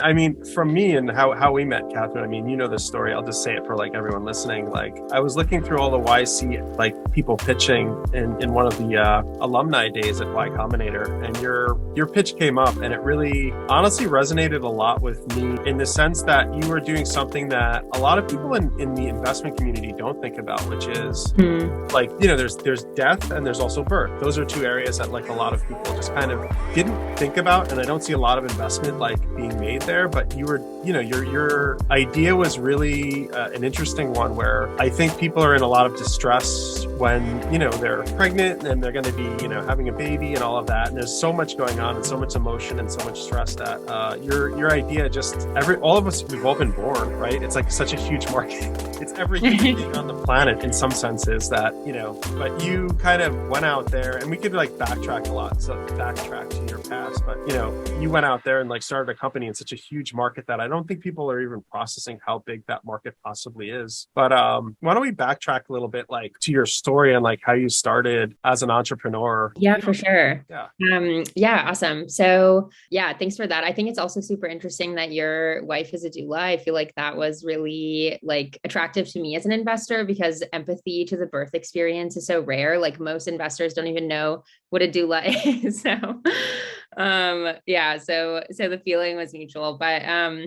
I mean, from me and how we met, Kathryn, I mean, you know this story. I'll just say it for like everyone listening. Like I was looking through all the YC, like people pitching in one of the alumni days at Y Combinator, and your pitch came up, and it really honestly resonated a lot with me in the sense that you were doing something that a lot of people in the investment community don't think about, which is like, you know, there's death and there's also birth. Those are two areas that like a lot of people just kind of didn't think about, and I don't see a lot of investment like being made there. But you were, you know, your idea was really an interesting one, where I think people are in a lot of distress when, you know, they're pregnant and they're going to be, you know, having a baby and all of that, and there's so much going on and so much emotion and so much stress that your idea just all of us, we've all been born, right? It's like such a huge market. It's every human being on the planet in some senses that, you know, but you kind of went out there, and we could like backtrack a lot, so backtrack to your past, but you know, you went out there and like started a company in such a huge market that I don't think people are even processing how big that market possibly is. But why don't we backtrack a little bit, like to your story and like how you started as an entrepreneur? Yeah, for sure. Yeah. Yeah, awesome. So yeah, thanks for that. I think it's also super interesting that your wife is a doula. I feel like that was really like attractive to me as an investor, because empathy to the birth experience is so rare. Like most investors don't even know what a doula is. So yeah, so the feeling was mutual. But I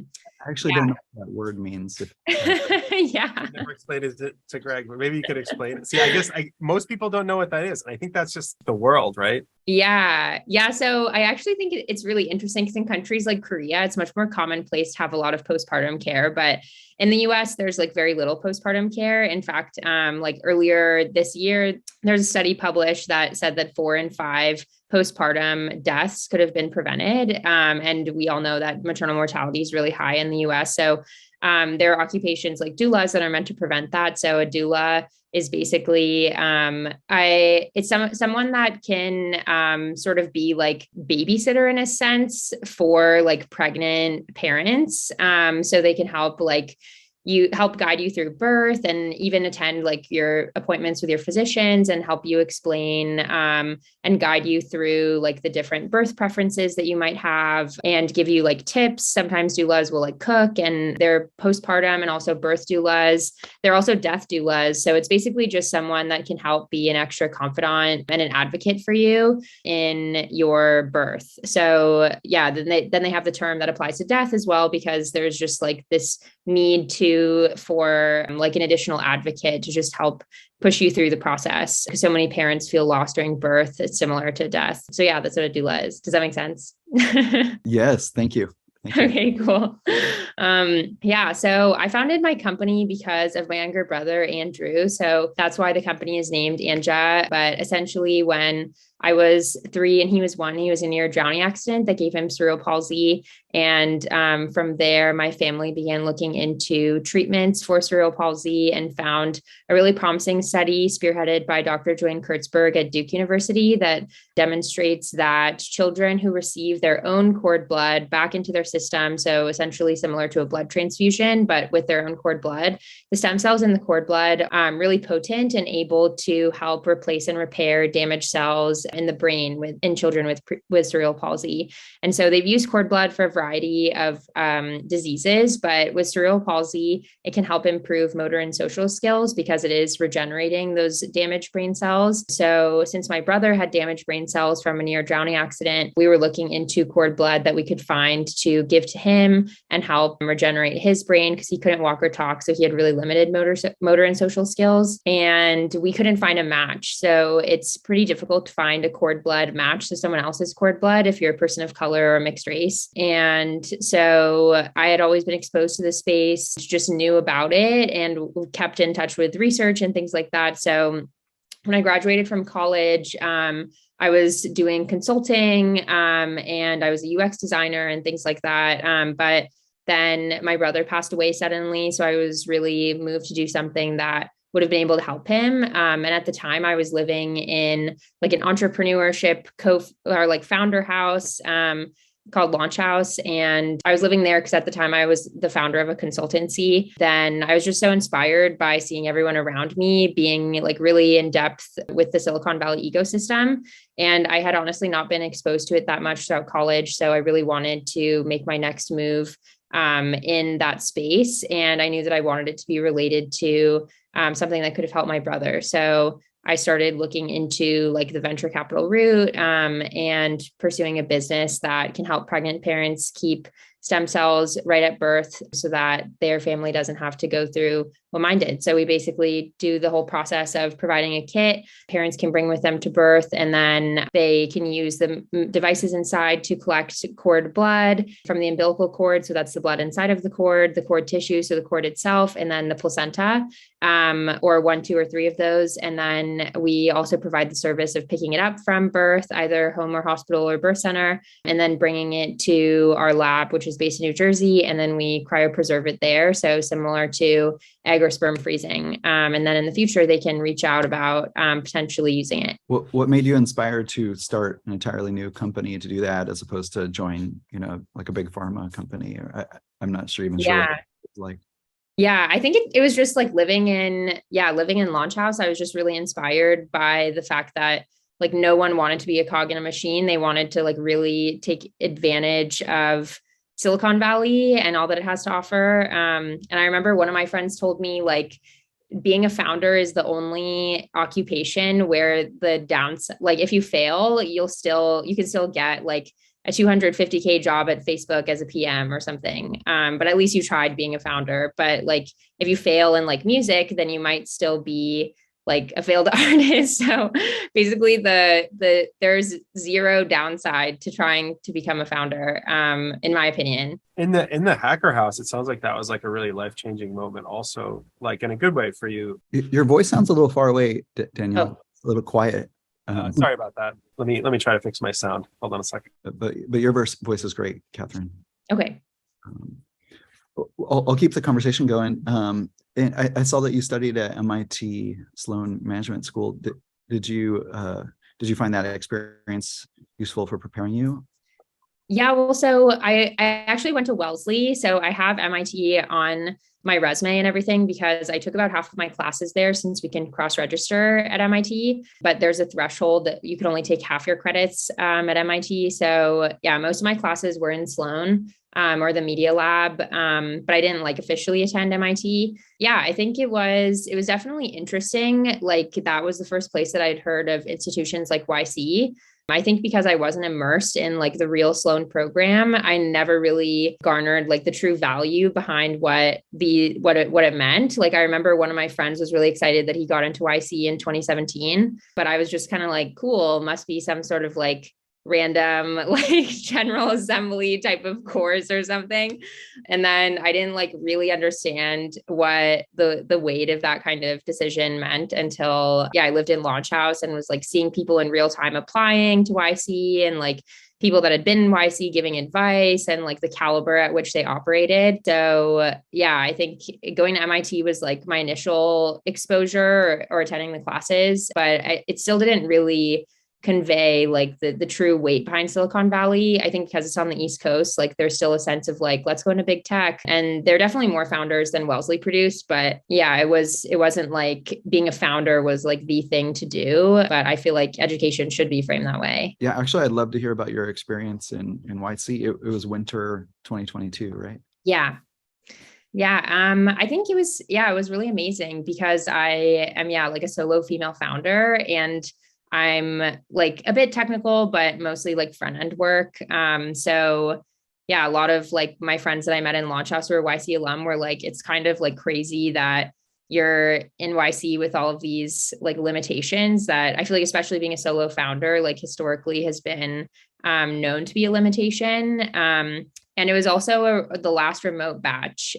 actually don't know what that word means. Yeah. I never explained it to Greg, but maybe you could explain it. See, I guess most people don't know what that is. And I think that's just the world, right? Yeah. Yeah. So I actually think it's really interesting, because in countries like Korea, it's much more commonplace to have a lot of postpartum care. But in the US, there's like very little postpartum care. In fact, like earlier this year, there's a study published that said that 4 in 5 postpartum deaths could have been prevented. And we all know that maternal mortality is really high in the US. So there are occupations like doulas that are meant to prevent that. So a doula is basically it's someone that can sort of be like babysitter in a sense for like pregnant parents. So they can help guide you through birth, and even attend like your appointments with your physicians and help you explain and guide you through like the different birth preferences that you might have, and give you like tips. Sometimes doulas will like cook, and they're postpartum and also birth doulas. They're also death doulas. So it's basically just someone that can help be an extra confidant and an advocate for you in your birth. So yeah, then they have the term that applies to death as well, because there's just like this need for like an additional advocate to just help push you through the process, because so many parents feel lost during birth. It's similar to death. So yeah, that's what a doula is. Does that make sense? Yes, thank you. Okay, cool. Yeah, so I founded my company because of my younger brother, Andrew. So that's why the company is named Anja. But essentially, when I was 3 and he was 1, he was in a near drowning accident that gave him cerebral palsy. And from there, my family began looking into treatments for cerebral palsy and found a really promising study spearheaded by Dr. Joanne Kurtzberg at Duke University that demonstrates that children who receive their own cord blood back into their system, so essentially similar to a blood transfusion, but with their own cord blood, the stem cells in the cord blood really potent and able to help replace and repair damaged cells in the brain in children with cerebral palsy. And so they've used cord blood for a variety of diseases, but with cerebral palsy, it can help improve motor and social skills because it is regenerating those damaged brain cells. So since my brother had damaged brain cells from a near drowning accident, we were looking into cord blood that we could find to give to him and help regenerate his brain, because he couldn't walk or talk. So he had really limited motor and social skills, and we couldn't find a match. So it's pretty difficult to find a cord blood match to someone else's cord blood if you're a person of color or mixed race. And so I had always been exposed to the space, just knew about it, and kept in touch with research and things like that. So when I graduated from college, I was doing consulting and I was a UX designer and things like that. But then my brother passed away suddenly. So I was really moved to do something that would have been able to help him. And at the time I was living in like an entrepreneurship founder house, called Launch House. And I was living there because at the time I was the founder of a consultancy. Then I was just so inspired by seeing everyone around me being like really in depth with the Silicon Valley ecosystem. And I had honestly not been exposed to it that much throughout college. So I really wanted to make my next move in that space. And I knew that I wanted it to be related to something that could have helped my brother. So I started looking into like the venture capital route and pursuing a business that can help pregnant parents keep stem cells right at birth so that their family doesn't have to go through what mine did. So we basically do the whole process of providing a kit parents can bring with them to birth, and then they can use the devices inside to collect cord blood from the umbilical cord. So that's the blood inside of the cord tissue, so the cord itself, and then the placenta, or 1, 2, or 3 of those. And then we also provide the service of picking it up from birth, either home or hospital or birth center, and then bringing it to our lab, which is based in New Jersey. And then we cryopreserve it there. So similar to egg or sperm freezing. And then in the future, they can reach out about potentially using it. What made you inspired to start an entirely new company to do that, as opposed to join, like a big pharma company? I'm not sure even sure what it's like. Yeah, I think it was just like living in Launch House. I was just really inspired by the fact that like no one wanted to be a cog in a machine. They wanted to like really take advantage of Silicon Valley and all that it has to offer. And I remember one of my friends told me like being a founder is the only occupation where the downside, like if you fail, you can still get like a $250K job at Facebook as a PM or something. But at least you tried being a founder. But like if you fail in like music, then you might still be like a failed artist. So basically there's zero downside to trying to become a founder, in my opinion. In the hacker house, it sounds like that was like a really life-changing moment also, like in a good way for you. Your voice sounds a little far away, Danielle. Oh. A little quiet. Sorry about that. Let me try to fix my sound. Hold on a second. But your voice is great, Kathryn. Okay. I'll keep the conversation going. And I saw that you studied at MIT Sloan Management School. Did you find that experience useful for preparing you? Yeah, well, so I actually went to Wellesley. So I have MIT on my resume and everything because I took about half of my classes there, since we can cross-register at MIT, but there's a threshold that you can only take half your credits at MIT. So yeah, most of my classes were in Sloan or the media lab, but I didn't like officially attend MIT. Yeah, I think it was definitely interesting. Like that was the first place that I'd heard of institutions like YC. I think because I wasn't immersed in like the real Sloan program, I never really garnered like the true value behind what it meant. Like I remember one of my friends was really excited that he got into YC in 2017, but I was just kind of like, cool, must be some sort of like random like General Assembly type of course or something. And then I didn't like really understand what the weight of that kind of decision meant until I lived in Launch House and was like seeing people in real time applying to YC and like people that had been in YC giving advice and like the caliber at which they operated. So yeah, I think going to MIT was like my initial exposure or attending the classes, but it still didn't really convey like the true weight behind Silicon Valley. I think because it's on the East Coast, like there's still a sense of like, let's go into big tech. And there are definitely more founders than Wellesley produced. But yeah, it wasn't like being a founder was like the thing to do. But I feel like education should be framed that way. Yeah, actually, I'd love to hear about your experience in YC. It was winter 2022, right? Yeah. I think it was really amazing because I am, like a solo female founder, and I'm like a bit technical, but mostly like front end work. So yeah, a lot of like my friends that I met in Launch House who are YC alum were like, it's kind of like crazy that you're in YC with all of these like limitations that I feel like, especially being a solo founder, like historically has been known to be a limitation. And it was also the last remote batch.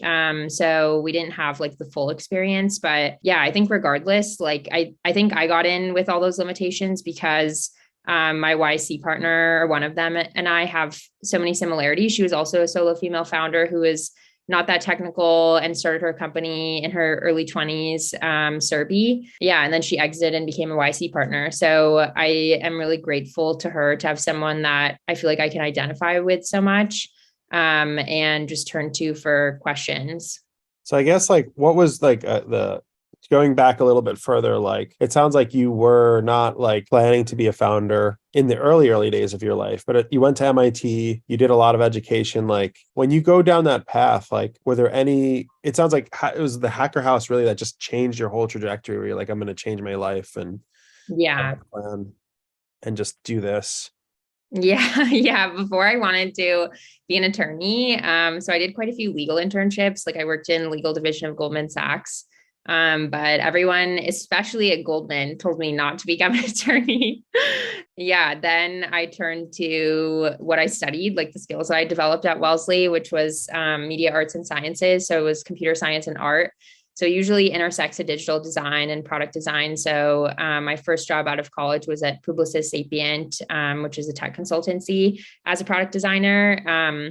So we didn't have like the full experience, but yeah, I think regardless, like I think I got in with all those limitations because my YC partner, or one of them, and I have so many similarities. She was also a solo female founder who was not that technical, and started her company in her early 20s, Serbi. Yeah. And then she exited and became a YC partner. So I am really grateful to her to have someone that I feel like I can identify with so much, and just turn to for questions. So I guess like what was like the going back a little bit further, like it sounds like you were not like planning to be a founder in the early days of your life, but you went to MIT, you did a lot of education. Like when you go down that path, like were there any, it sounds like it was the Hacker House really that just changed your whole trajectory where you're like, I'm going to change my life and Yeah. plan and just do this. Yeah. Yeah. Before I wanted to be an attorney. So I did quite a few legal internships. Like I worked in legal division of Goldman Sachs. But everyone, especially at Goldman, told me not to become an attorney. Yeah. Then I turned to what I studied, like the skills I developed at Wellesley, which was media arts and sciences. So it was computer science and art. So usually intersects a digital design and product design. So my first job out of college was at Publicis Sapient, which is a tech consultancy, as a product designer.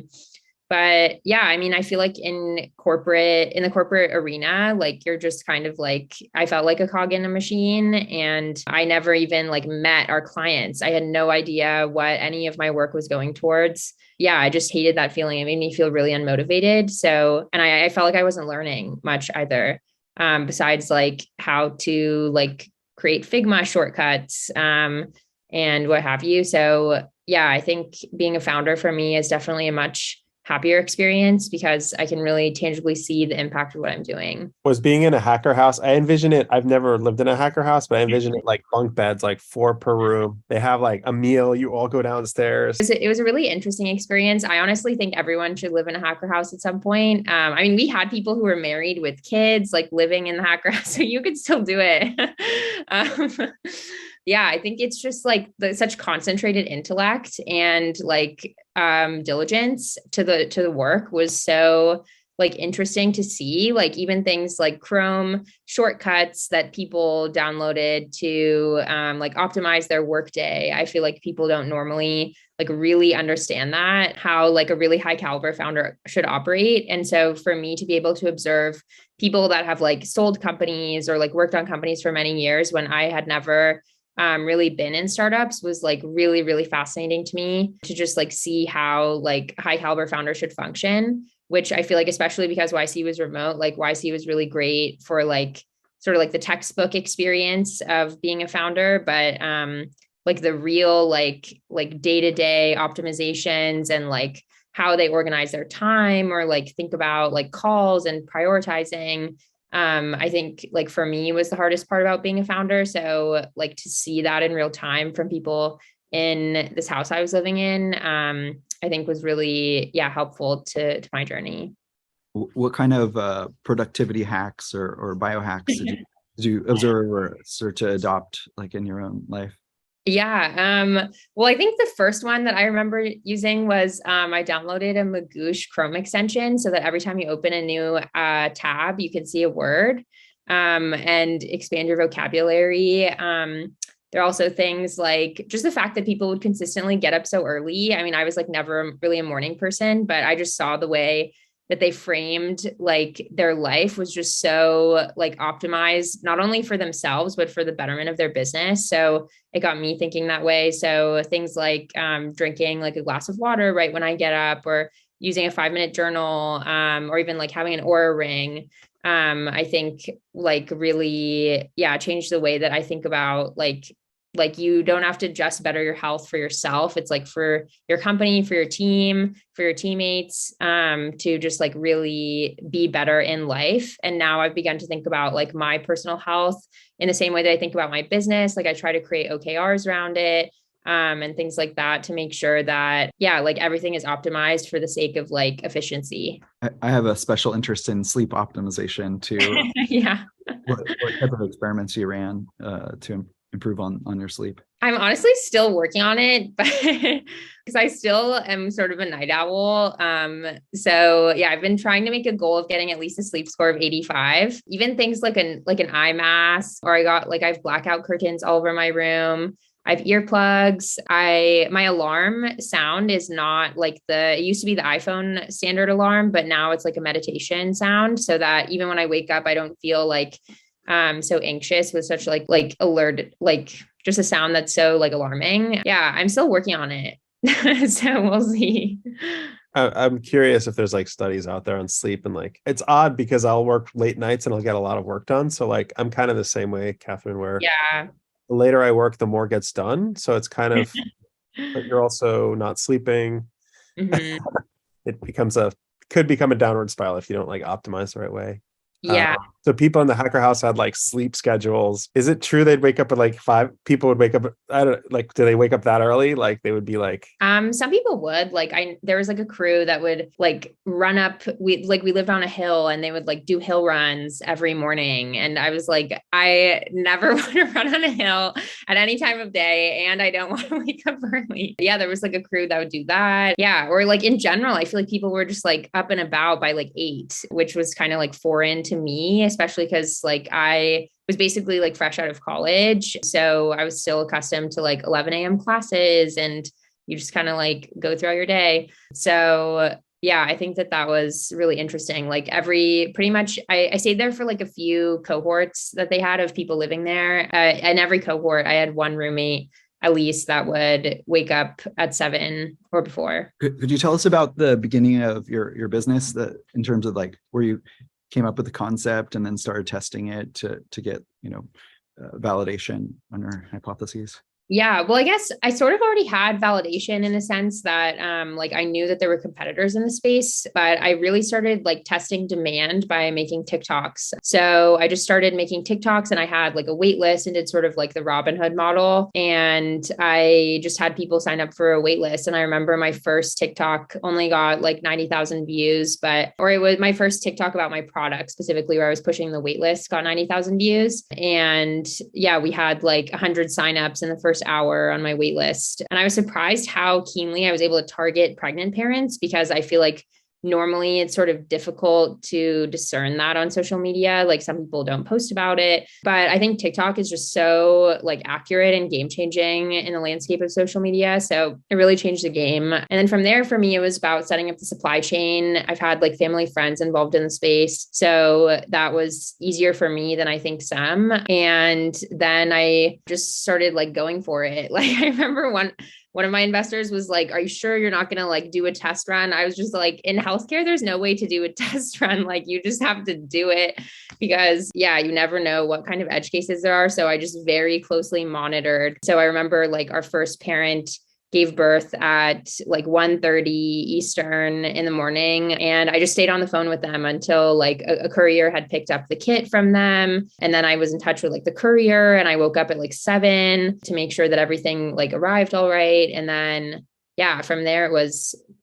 But yeah, I mean, I feel like in the corporate arena, like you're just kind of like, I felt like a cog in a machine, and I never even like met our clients. I had no idea what any of my work was going towards. Yeah, I just hated that feeling. It made me feel really unmotivated. So, and I felt like I wasn't learning much either, besides like how to like create Figma shortcuts, and what have you. So yeah, I think being a founder for me is definitely a much happier experience because I can really tangibly see the impact of what I'm doing. Was being in a hacker house, I envision it. I've never lived in a hacker house, but I envision it like bunk beds, like 4 per room. They have like a meal. You all go downstairs. It was a really interesting experience. I honestly think everyone should live in a hacker house at some point. I mean, we had people who were married with kids, like living in the hacker house, so you could still do it. Yeah, I think it's just like such concentrated intellect and like diligence to the work was so like interesting to see. Like even things like Chrome shortcuts that people downloaded to like optimize their workday. I feel like people don't normally like really understand that, how like a really high caliber founder should operate. And so for me to be able to observe people that have like sold companies or like worked on companies for many years when I had never really been in startups was like really, really fascinating to me to just like see how like high caliber founders should function, which I feel like, especially because YC was remote, like YC was really great for like sort of like the textbook experience of being a founder, but like the real like day-to-day optimizations and like how they organize their time or like think about like calls and prioritizing. I think like for me was the hardest part about being a founder. So like to see that in real time from people in this house I was living in, I think was really, helpful to my journey. What kind of productivity hacks or biohacks did you observe or start to adopt like in your own life? Yeah. Well, I think the first one that I remember using was I downloaded a Magoosh Chrome extension so that every time you open a new tab, you can see a word and expand your vocabulary. There are also things like just the fact that people would consistently get up so early. I mean, I was like never really a morning person, but I just saw the way that they framed like their life was just so like optimized, not only for themselves, but for the betterment of their business. So it got me thinking that way. So things like drinking like a glass of water right when I get up, or using a 5-minute journal, or even like having an Aura ring, I think like really, changed the way that I think about like you don't have to just better your health for yourself. It's like for your company, for your team, for your teammates, to just like really be better in life. And now I've begun to think about like my personal health in the same way that I think about my business. Like I try to create OKRs around it, and things like that to make sure that, like everything is optimized for the sake of like efficiency. I have a special interest in sleep optimization too. Yeah. What type of experiments you ran to improve on your sleep? I'm honestly still working on it, but because I still am sort of a night owl. So I've been trying to make a goal of getting at least a sleep score of 85. Even things like an eye mask, or I have blackout curtains all over my room. I have earplugs. My alarm sound is not like it used to be the iPhone standard alarm, but now it's like a meditation sound so that even when I wake up, I don't feel like so anxious with such like alert, like just a sound that's so like alarming. Yeah, I'm still working on it. So we'll see. I'm curious if there's like studies out there on sleep, and like it's odd because I'll work late nights and I'll get a lot of work done. So like I'm kind of the same way, Kathryn, where Yeah. the later I work, the more gets done. So it's kind of, but you're also not sleeping. Mhm. It could become a downward spiral if you don't like optimize the right way. Yeah. So people in the hacker house had like sleep schedules. Is it true they'd wake up at like 5? People would wake up. I don't like. Do they wake up that early? Like they would be like. Some people would like. There was like a crew that would like run up. We lived on a hill, and they would like do hill runs every morning. And I was like, I never want to run on a hill at any time of day, and I don't want to wake up early. Yeah, there was like a crew that would do that. Yeah, or like in general, I feel like people were just like up and about by like 8, which was kind of like foreign to me, especially because like I was basically like fresh out of college. So I was still accustomed to like 11 a.m. classes, and you just kind of like go throughout your day. So yeah, I think that was really interesting. Like pretty much, I stayed there for like a few cohorts that they had of people living there. And every cohort, I had one roommate at least that would wake up at 7 or before. Could you tell us about the beginning of your business, that in terms of like where you came up with the concept and then started testing it to get, validation on your hypotheses? Yeah, well, I guess I sort of already had validation in the sense that like I knew that there were competitors in the space, but I really started like testing demand by making TikToks. So I just started making TikToks, and I had like a wait list and did sort of like the Robinhood model. And I just had people sign up for a wait list. And I remember my first TikTok only got like 90,000 views, or it was my first TikTok about my product specifically, where I was pushing the wait list, got 90,000 views. And yeah, we had like 100 signups in the first hour on my wait list. And I was surprised how keenly I was able to target pregnant parents, because I feel like normally it's sort of difficult to discern that on social media. Like some people don't post about it, but I think TikTok is just so like accurate and game changing in the landscape of social media. So it really changed the game. And then from there, for me, it was about setting up the supply chain. I've had like family friends involved in the space, so that was easier for me than I think some. And then I just started like going for it. Like I remember one of my investors was like, "Are you sure you're not going to like do a test run?" I was just like, in healthcare, there's no way to do a test run. Like you just have to do it, because yeah, you never know what kind of edge cases there are. So I just very closely monitored. So I remember like our first parent gave birth at like 1:30 Eastern in the morning. And I just stayed on the phone with them until like a courier had picked up the kit from them. And then I was in touch with like the courier, and I woke up at like 7 to make sure that everything like arrived all right. And then yeah, from there it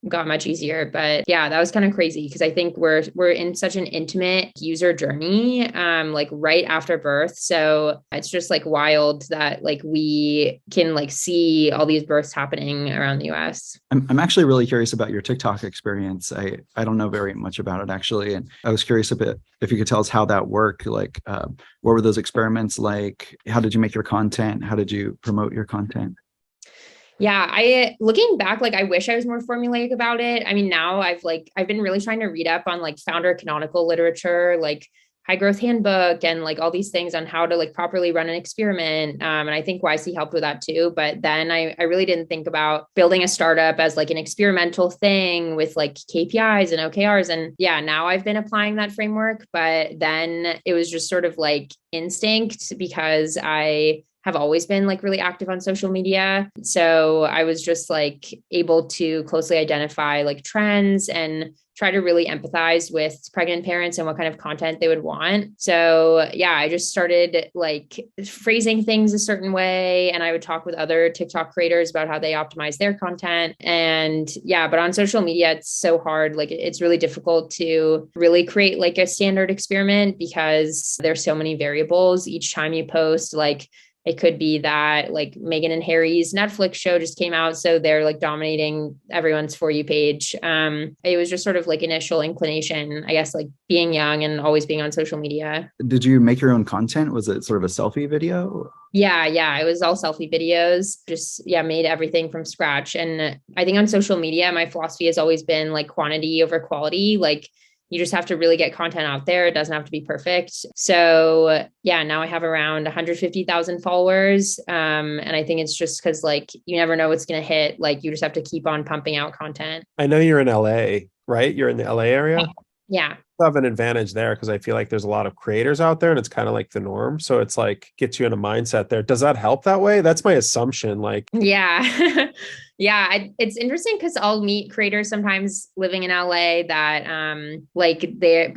got much easier. But yeah, that was kind of crazy, because I think we're in such an intimate user journey, like right after birth. So it's just like wild that like we can like see all these births happening around the US. I'm actually really curious about your TikTok experience. I don't know very much about it actually. And I was curious a bit if you could tell us how that worked. Like, what were those experiments like? How did you make your content? How did you promote your content? Yeah, looking back, like I wish I was more formulaic about it. I mean, now I've been really trying to read up on like founder canonical literature, like High Growth Handbook, and like all these things on how to like properly run an experiment. And I think YC helped with that too. But then I really didn't think about building a startup as like an experimental thing with like KPIs and OKRs. And yeah, now I've been applying that framework, but then it was just sort of like instinct, because I have always been like really active on social media. So I was just like able to closely identify like trends and try to really empathize with pregnant parents and what kind of content they would want. So yeah, I just started like phrasing things a certain way, and I would talk with other TikTok creators about how they optimize their content. And yeah, but on social media, it's so hard. Like it's really difficult to really create like a standard experiment, because there's so many variables each time you post. Like It could be that like Meghan and Harry's Netflix show just came out, so they're like dominating everyone's For You page. It was just sort of like initial inclination, I guess, like being young and always being on social media. Did you make your own content? Was it sort of a selfie video? Yeah, it was all selfie videos. Just made everything from scratch. And I think on social media, my philosophy has always been like quantity over quality. Like you just have to really get content out there. It doesn't have to be perfect. So now I have around 150,000 followers. And I think it's just because like you never know what's going to hit. Like you just have to keep on pumping out content. I know you're in LA, right? You're in the LA area. Yeah. You have an advantage there because I feel like there's a lot of creators out there and it's kind of like the norm. So it's like gets you in a mindset there. Does that help that way? That's my assumption. Like, yeah. It's interesting because I'll meet creators sometimes living in LA that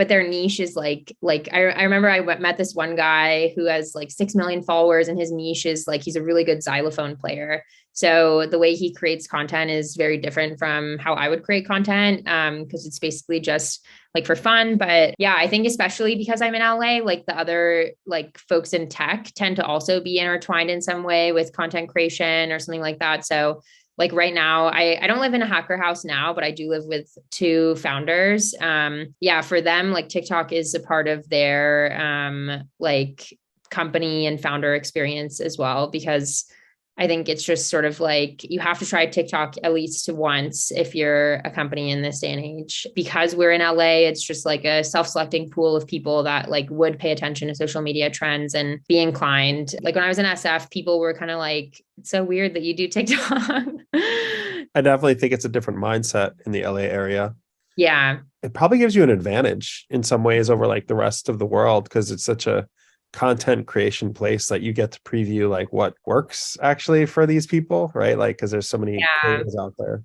their niche is like I remember I met this one guy who has like 6 million followers, and his niche is like he's a really good xylophone player. So the way he creates content is very different from how I would create content, because it's basically just like for fun. But I think especially because I'm in LA, like the other like folks in tech tend to also be intertwined in some way with content creation or something like that. So like right now, I don't live in a hacker house now, but I do live with 2 founders. For them, like TikTok is a part of their like company and founder experience as well, because I think it's just sort of like you have to try TikTok at least once if you're a company in this day and age. Because we're in LA, it's just like a self-selecting pool of people that like would pay attention to social media trends and be inclined. Like when I was in SF, people were kind of like, it's so weird that you do TikTok. I definitely think it's a different mindset in the LA area. Yeah. It probably gives you an advantage in some ways over like the rest of the world because it's such a content creation place that you get to preview like what works actually for these people, right? Like because there's so many creators out there.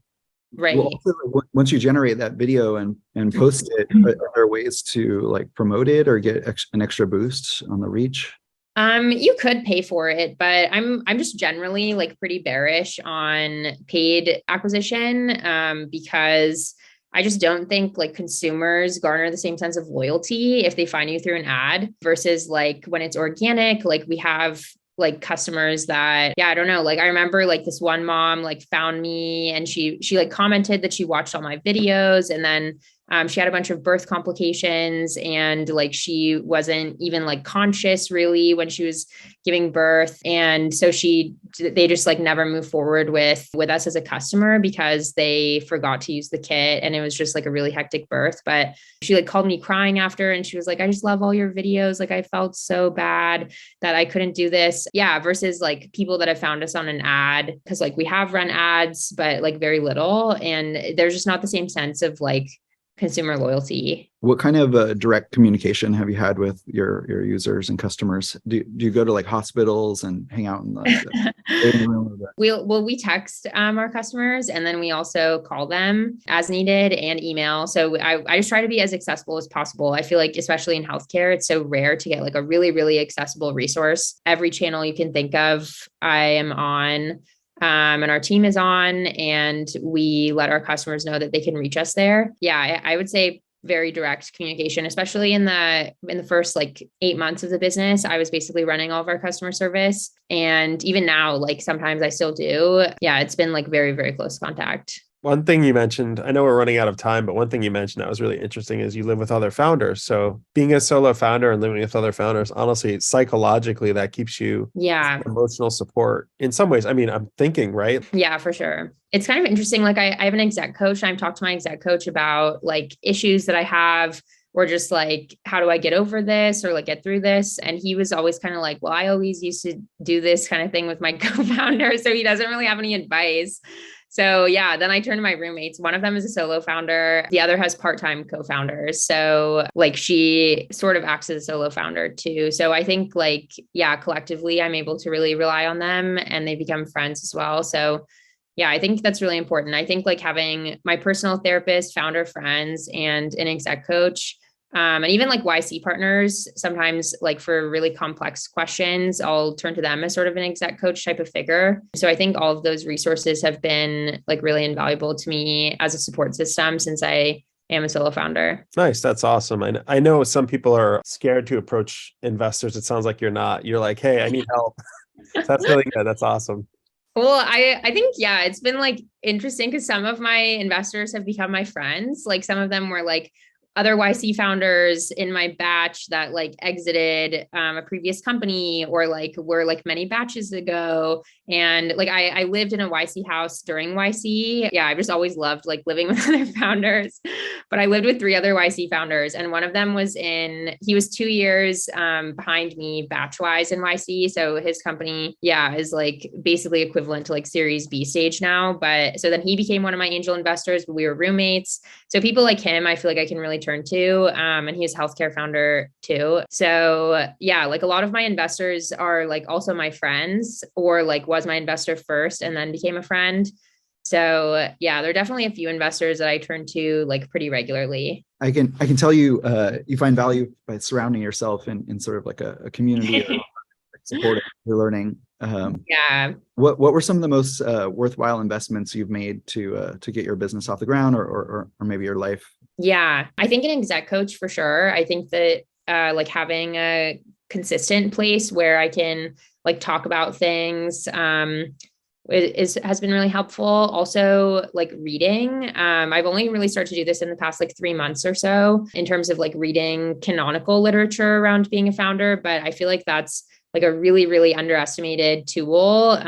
Right. Well, also, once you generate that video and post it, are there ways to like promote it or get an extra boost on the reach? You could pay for it, but I'm just generally like pretty bearish on paid acquisition, because I just don't think like consumers garner the same sense of loyalty if they find you through an ad versus like when it's organic. Like we have like customers that, I don't know. Like I remember like this one mom like found me and she like commented that she watched all my videos, and then she had a bunch of birth complications and like she wasn't even like conscious really when she was giving birth. And so they just like never moved forward with us as a customer because they forgot to use the kit, and it was just like a really hectic birth. But she like called me crying after, and she was like, I just love all your videos. Like I felt so bad that I couldn't do this. Versus like people that have found us on an ad, because like we have run ads, but like very little. And there's just not the same sense of like consumer loyalty. What kind of direct communication have you had with your users and customers? Do you go to like hospitals and hang out in the waiting room? We text our customers, and then we also call them as needed and email. So I just try to be as accessible as possible. I feel like especially in healthcare, it's so rare to get like a really, really accessible resource. Every channel you can think of, I am on. And our team is on, and we let our customers know that they can reach us there. I would say very direct communication, especially in the first like 8 months of the business. I was basically running all of our customer service. And even now, like sometimes I still do. It's been like very, very close contact. One thing you mentioned, I know we're running out of time, but one thing you mentioned that was really interesting is you live with other founders. So being a solo founder and living with other founders, honestly, psychologically, that keeps you emotional support in some ways. I mean, I'm thinking, right? Yeah, for sure. It's kind of interesting. Like I have an exec coach. I've talked to my exec coach about like issues that I have, or just like, how do I get over this or like get through this? And he was always kind of like, well, I always used to do this kind of thing with my co-founder. So he doesn't really have any advice. So then I turned to my roommates. One of them is a solo founder. The other has part-time co-founders. So like she sort of acts as a solo founder too. So I think like, collectively, I'm able to really rely on them, and they become friends as well. So I think that's really important. I think like having my personal therapist, founder friends, and an exec coach, and even like YC partners, sometimes like for really complex questions, I'll turn to them as sort of an exec coach type of figure. So I think all of those resources have been like really invaluable to me as a support system since I am a solo founder. Nice. That's awesome. I know some people are scared to approach investors. It sounds like you're not. You're like, hey, I need help. That's really good. That's awesome. Well, I think, yeah, it's been like interesting because some of my investors have become my friends. Like some of them were like other YC founders in my batch that like exited a previous company or like were like many batches ago. And like I lived in a YC house during YC. Yeah, I just always loved like living with other founders. But I lived with three other YC founders, and one of them he was 2 years behind me batch wise in YC. So his company, yeah, is like basically equivalent to like Series B stage now. But so then he became one of my angel investors, but we were roommates. So people like him, I feel like I can really turn to. And he's a healthcare founder too. So yeah, like a lot of my investors are like also my friends, or like was my investor first and then became a friend. So yeah, there are definitely a few investors that I turn to like pretty regularly. I can tell you you find value by surrounding yourself in sort of like a community or supporting your learning. Yeah. What were some of the most worthwhile investments you've made to get your business off the ground, or maybe your life? Yeah, I think an exec coach for sure. I think that like having a consistent place where I can like talk about things has been really helpful. Also, like reading. I've only really started to do this in the past like 3 months or so in terms of like reading canonical literature around being a founder, but I feel like that's like a really, really underestimated tool.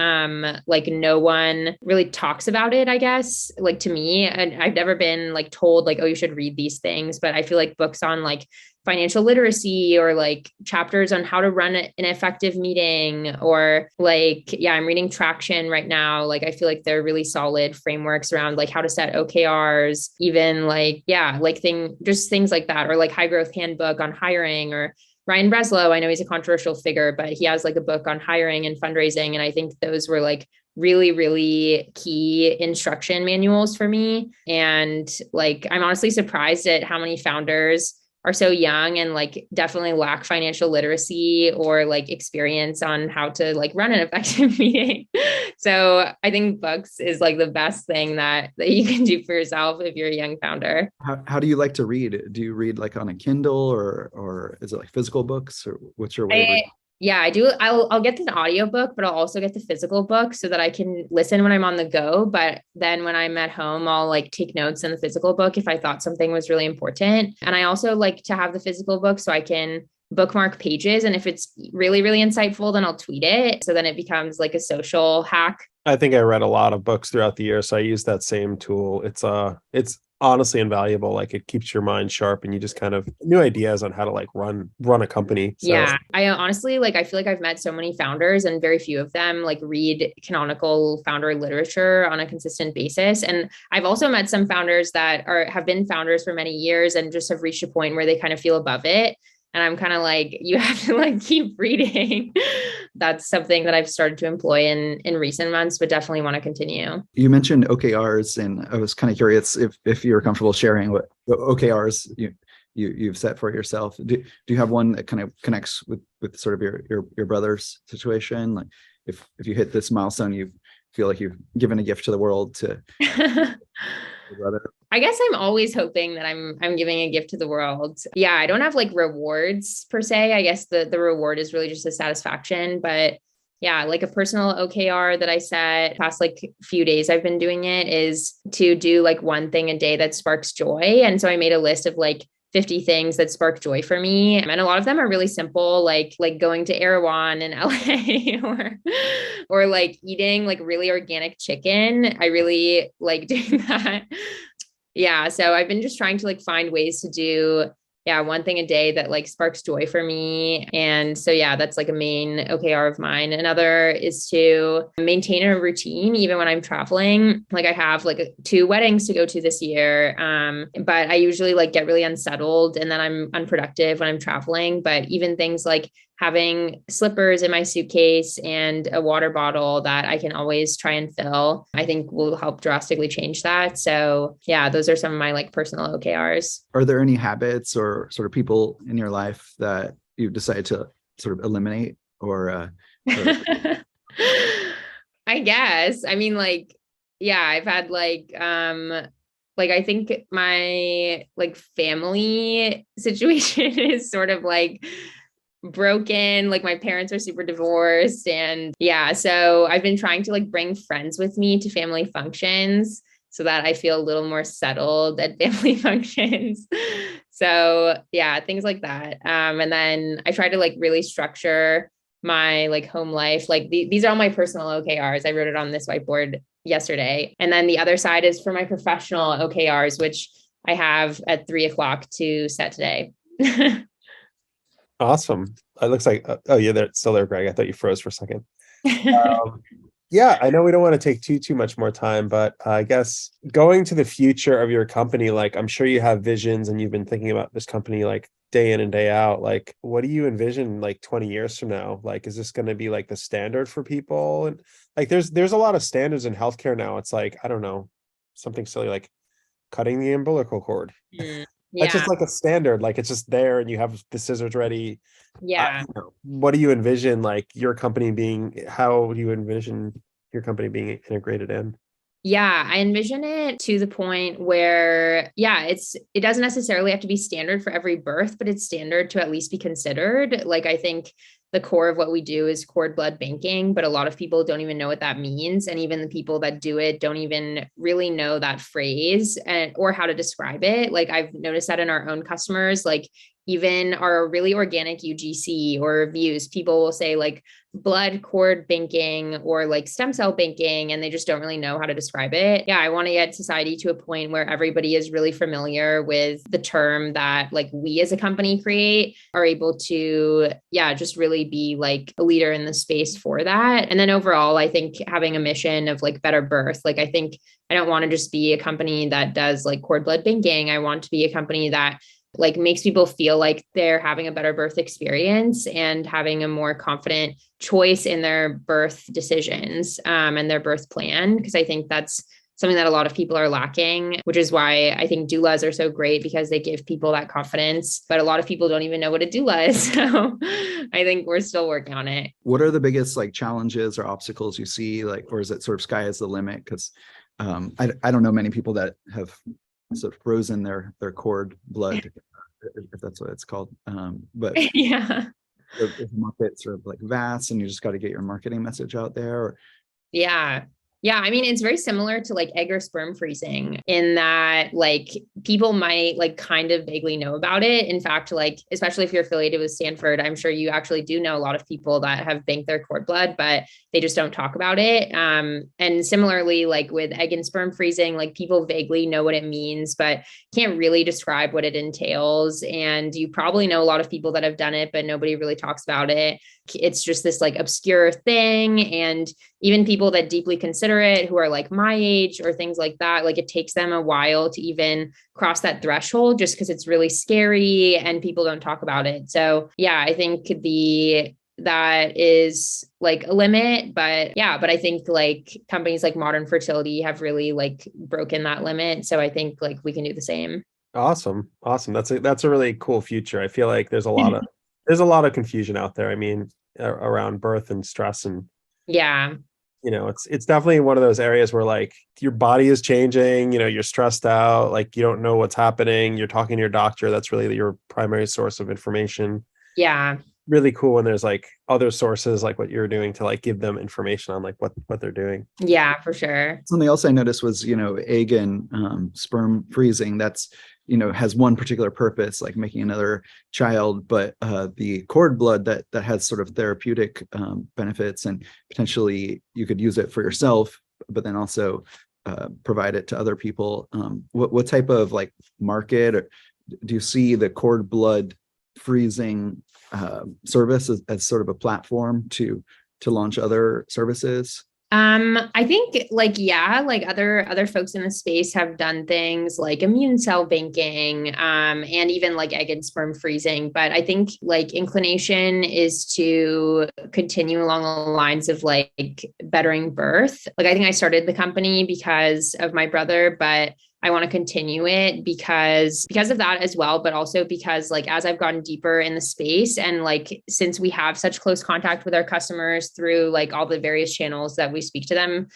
Like no one really talks about it, I guess, like to me. And I've never been like told like, oh, you should read these things. But I feel like books on like financial literacy or like chapters on how to run an effective meeting or like, yeah, I'm reading Traction right now. Like, I feel like they're really solid frameworks around like how to set OKRs, even like, yeah, like just things like that, or like High Growth Handbook on hiring, or Ryan Breslow. I know he's a controversial figure, but he has like a book on hiring and fundraising. And I think those were like really, really key instruction manuals for me. And like, I'm honestly surprised at how many founders are so young and like definitely lack financial literacy or like experience on how to like run an effective meeting. So I think books is like the best thing that you can do for yourself if you're a young founder. How do you like to read? Do you read like on a Kindle, or is it like physical books, or what's your way of reading? Yeah, I do. I'll get the audiobook, but I'll also get the physical book so that I can listen when I'm on the go. But then when I'm at home, I'll like take notes in the physical book if I thought something was really important. And I also like to have the physical book so I can bookmark pages. And if it's really, really insightful, then I'll tweet it. So then it becomes like a social hack. I think I read a lot of books throughout the year, so I use that same tool. It's honestly invaluable. Like it keeps your mind sharp, and you just kind of new ideas on how to like run a company. So. Yeah, I honestly like I feel like I've met so many founders, and very few of them like read canonical founder literature on a consistent basis. And I've also met some founders that have been founders for many years and just have reached a point where they kind of feel above it. And I'm kind of like, you have to like keep reading. That's something that I've started to employ in recent months, but definitely want to continue. You mentioned OKRs, and I was kind of curious if you're comfortable sharing what OKRs you've set for yourself. Do you have one that kind of connects with sort of your brother's situation? Like if you hit this milestone, you feel like you've given a gift to the world to your brother. I guess I'm always hoping that I'm giving a gift to the world. Yeah, I don't have like rewards per se. I guess the reward is really just a satisfaction. But yeah, like a personal OKR that I set past like few days I've been doing it is to do like one thing a day that sparks joy. And so I made a list of like 50 things that spark joy for me. And a lot of them are really simple, like going to Erewhon in LA or like eating like really organic chicken. I really like doing that. Yeah. So I've been just trying to like find ways to do, yeah, one thing a day that like sparks joy for me. And so, yeah, that's like a main OKR of mine. Another is to maintain a routine, even when I'm traveling. Like I have like 2 weddings to go to this year. But I usually like get really unsettled and then I'm unproductive when I'm traveling. But even things like having slippers in my suitcase and a water bottle that I can always try and fill, I think will help drastically change that. So yeah, those are some of my like personal OKRs. Are there any habits or sort of people in your life that you've decided to sort of eliminate or I guess. I mean, like, yeah, I've had like I think my like family situation is sort of like broken. Like my parents are super divorced. And yeah, so I've been trying to like bring friends with me to family functions so that I feel a little more settled at family functions. So yeah, things like that. And then I try to like really structure my like home life. Like these are all my personal OKRs. I wrote it on this whiteboard yesterday. And then the other side is for my professional OKRs, which I have at 3:00 to set today. Awesome. It looks like, oh yeah, they're still there, Greg. I thought you froze for a second. Yeah, I know we don't want to take too much more time, but I guess going to the future of your company, like I'm sure you have visions and you've been thinking about this company like day in and day out. Like, what do you envision like 20 years from now? Like, is this going to be like the standard for people? And like, there's a lot of standards in healthcare now. It's like, I don't know, something silly like cutting the umbilical cord. Yeah. That's just like a standard. Like it's just there and you have the scissors ready. Yeah. What do you envision like your company being? How do you envision your company being integrated in? Yeah, I envision it to the point where, yeah, it doesn't necessarily have to be standard for every birth, but it's standard to at least be considered. Like I think the core of what we do is cord blood banking, but a lot of people don't even know what that means. And even the people that do it don't even really know that phrase or how to describe it. Like I've noticed that in our own customers, like even our really organic UGC or reviews, people will say like blood cord banking or like stem cell banking, and they just don't really know how to describe it. Yeah, I want to get society to a point where everybody is really familiar with the term that like we as a company create, are able to, yeah, just really be like a leader in the space for that. And then overall, I think having a mission of like better birth, like I think I don't want to just be a company that does like cord blood banking. I want to be a company that like makes people feel like they're having a better birth experience and having a more confident choice in their birth decisions and their birth plan. Because I think that's something that a lot of people are lacking, which is why I think doulas are so great because they give people that confidence. But a lot of people don't even know what a doula is. So I think we're still working on it. What are the biggest like challenges or obstacles you see, like, or is it sort of sky is the limit? Because I don't know many people that have sort of frozen their cord blood, if that's what it's called. But Yeah. is the market sort of like vast and you just got to get your marketing message out there? Yeah. Yeah. I mean, it's very similar to like egg or sperm freezing in that like people might like kind of vaguely know about it. In fact, like, especially if you're affiliated with Stanford, I'm sure you actually do know a lot of people that have banked their cord blood, but they just don't talk about it. And similarly, like with egg and sperm freezing, like people vaguely know what it means, but can't really describe what it entails. And you probably know a lot of people that have done it, but nobody really talks about it. It's just this like obscure thing. And even people that deeply consider it, who are like my age or things like that, like it takes them a while to even cross that threshold just because it's really scary and people don't talk about it. So yeah, I think that is like a limit, but yeah, but I think like companies like Modern Fertility have really like broken that limit. So I think like we can do the same. Awesome. That's a really cool future. I feel like there's a lot of confusion out there. I mean, around birth and stress and yeah. It's definitely one of those areas where like your body is changing, you're stressed out, like you don't know what's happening. You're talking to your doctor. That's really your primary source of information. Yeah. Really cool when there's like other sources like what you're doing to like give them information on like what they're doing. Yeah, for sure. Something else I noticed was, egg and sperm freezing. That's, has one particular purpose, like making another child, but the cord blood that has sort of therapeutic benefits, and potentially you could use it for yourself, but then also provide it to other people. What type of like market or do you see the cord blood freezing service as sort of a platform to launch other services? I think like, yeah, like other folks in the space have done things like immune cell banking, and even like egg and sperm freezing. But I think like inclination is to continue along the lines of like bettering birth. Like I think I started the company because of my brother, but I want to continue it because of that as well, but also because like as I've gotten deeper in the space and like since we have such close contact with our customers through like all the various channels that we speak to them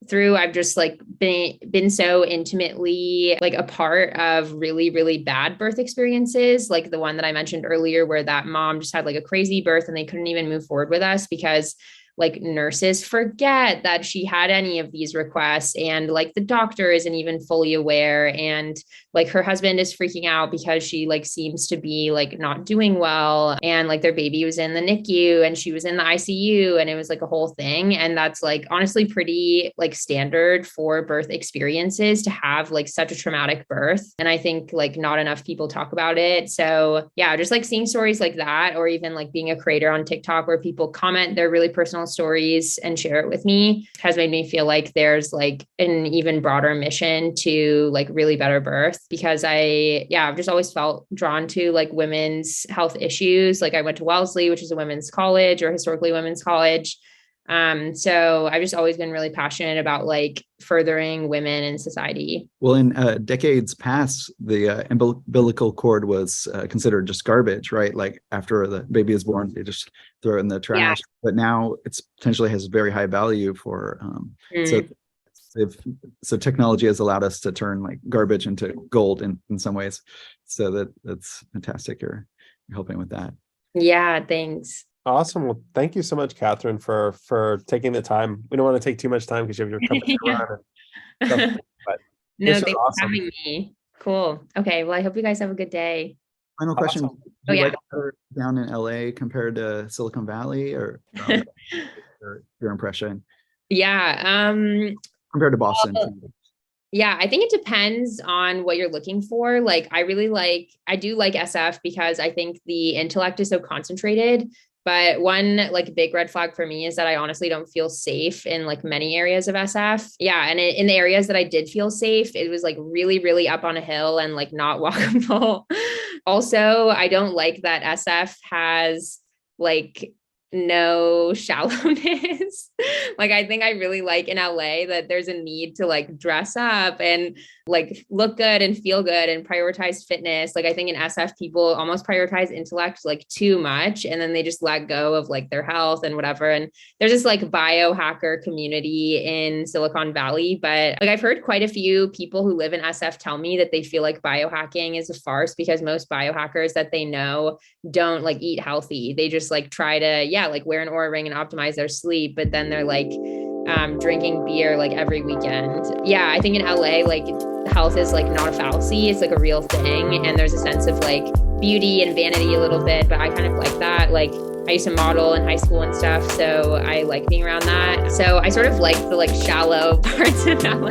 through, I've just like been so intimately like a part of really, really bad birth experiences. Like the one that I mentioned earlier, where that mom just had like a crazy birth and they couldn't even move forward with us because like nurses forget that she had any of these requests, and like the doctor isn't even fully aware, and like her husband is freaking out because she like seems to be like not doing well, and like their baby was in the NICU and she was in the ICU, and it was like a whole thing. And that's like honestly pretty like standard for birth experiences, to have like such a traumatic birth. And I think like not enough people talk about it. So yeah, just like seeing stories like that, or even like being a creator on TikTok where people comment their really personal stories and share it with me, has made me feel like there's like an even broader mission to like really better birth, because I've just always felt drawn to like women's health issues. Like I went to Wellesley, which is a women's college, or historically women's college. So I've just always been really passionate about like furthering women in society. Well, in decades past, the umbilical cord was considered just garbage, right? Like after the baby is born, they just throw it in the trash. Yeah. But now it's potentially has very high value for, so technology has allowed us to turn like garbage into gold in some ways. So that's fantastic. You're helping with that. Yeah, thanks. Awesome. Well, thank you so much, Kathryn, for taking the time. We don't want to take too much time because you have your company to run and stuff, but no, thanks for having me. Cool. Okay. Well, I hope you guys have a good day. Final question. Awesome. Do you like her down in LA compared to Silicon Valley, or your impression? Yeah. Compared to Boston. Yeah, I think it depends on what you're looking for. Like, I do like SF because I think the intellect is so concentrated. But one like big red flag for me is that I honestly don't feel safe in like many areas of SF. Yeah. And in the areas that I did feel safe, it was like really, really up on a hill and like not walkable. Also, I don't like that SF has like no shallowness. Like, I think I really like in LA that there's a need to like dress up and like look good and feel good and prioritize fitness. Like, I think in SF, people almost prioritize intellect like too much, and then they just let go of like their health and whatever. And there's this like biohacker community in Silicon Valley, but like I've heard quite a few people who live in SF tell me that they feel like biohacking is a farce, because most biohackers that they know don't like eat healthy. They just like try to, like wear an Oura ring and optimize their sleep, but then they're like drinking beer like every weekend. Yeah, I think in LA, like health is like not a fallacy. It's like a real thing. And there's a sense of like beauty and vanity a little bit, but I kind of like that. Like I used to model in high school and stuff, so I like being around that. So I sort of like the like shallow parts of LA.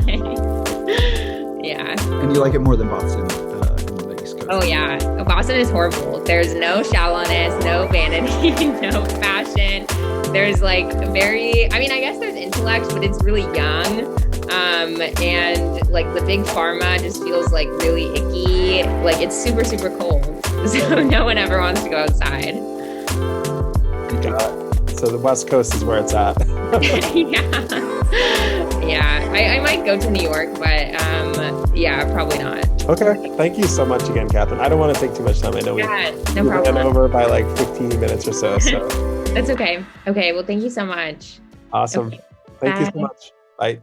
Yeah. And you like it more than Boston? Oh yeah, Boston is horrible. There's no shallowness, no vanity, no fashion. There's like I guess there's intellect, but it's really young. And like the big pharma just feels like really icky. Like it's super, super cold. So no one ever wants to go outside. So the West Coast is where it's at. Yeah. I might go to New York, but probably not. Okay. Thank you so much again, Kathryn. I don't want to take too much time. I know we ran over by like 15 minutes or so. That's okay. Okay. Well, thank you so much. Awesome. Okay. Thank you so much. Bye.